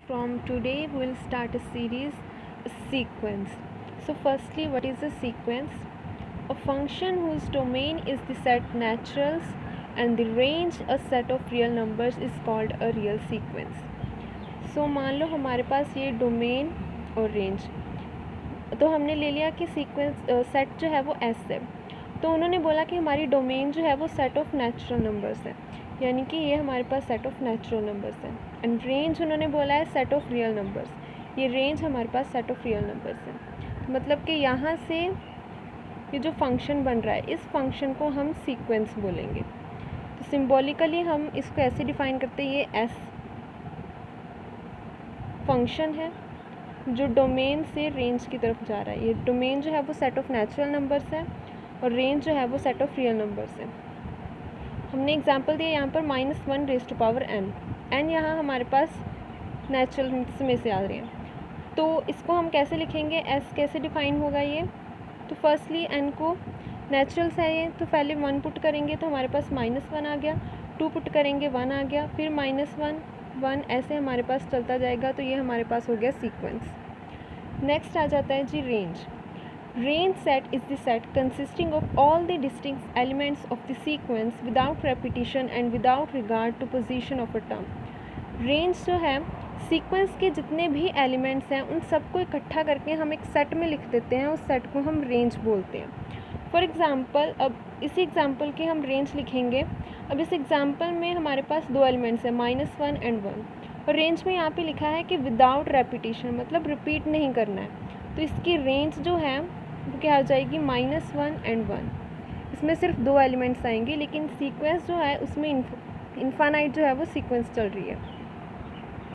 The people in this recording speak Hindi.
From today we will start a series, a sequence. So firstly, what is a sequence? A function whose domain is the set naturals and the range a set of real numbers is called a real sequence. So मान लो हमारे पास ये डोमेन और रेंज, तो हमने ले लिया कि सीक्वेंस सेट जो है वो एस है। तो उन्होंने बोला कि हमारी डोमेन जो है वो सेट ऑफ नेचुरल नंबर्स है, यानी कि ये हमारे पास सेट ऑफ नेचुरल नंबर्स है। एंड रेंज उन्होंने बोला है सेट ऑफ रियल नंबर्स, ये रेंज हमारे पास सेट ऑफ रियल नंबर्स है। मतलब कि यहाँ से ये जो फंक्शन बन रहा है, इस फंक्शन को हम सीक्वेंस बोलेंगे। तो सिम्बॉलिकली हम इसको ऐसे डिफाइन करते हैं, ये एस फंक्शन है जो डोमेन से रेंज की तरफ जा रहा है। ये डोमेन जो है वो सेट ऑफ नेचुरल नंबर्स है और रेंज जो है वो सेट ऑफ रियल नंबर्स है। हमने एग्जांपल दिया यहाँ पर -1 raise to power n। n यहाँ हमारे पास नेचुरल्स में से आ रहे हैं, तो इसको हम कैसे लिखेंगे, s कैसे डिफाइन होगा ये। तो फर्स्टली n को नेचुरल्स है ये, तो पहले 1 पुट करेंगे तो हमारे पास -1 आ गया, 2 पुट करेंगे 1 आ गया, फिर -1 1 ऐसे हमारे पास चलता जाएगा। तो ये हमारे पास हो गया सीक्वेंस। नेक्स्ट आ जाता है जी range. Range set is the set consisting of all the distinct elements of the sequence without repetition and without regard to position of a term. Range जो है सीक्वेंस के जितने भी एलिमेंट्स हैं उन सबको इकट्ठा करके हम एक सेट में लिख देते हैं, उस सेट को हम रेंज बोलते हैं। फॉर एग्ज़ाम्पल, अब इसी एग्ज़ाम्पल की हम रेंज लिखेंगे। अब इस एग्ज़ाम्पल में हमारे पास दो एलिमेंट्स हैं, -1 एंड 1, और रेंज में यहाँ पे लिखा है कि विदाउट रेपिटेशन, मतलब रिपीट नहीं करना है। तो इसकी रेंज जो है वो क्या हो जाएगी, -1 एंड 1। इसमें सिर्फ दो एलिमेंट्स आएंगे, लेकिन सीक्वेंस जो है उसमें इन्फानाइट जो है वो सीक्वेंस चल रही है।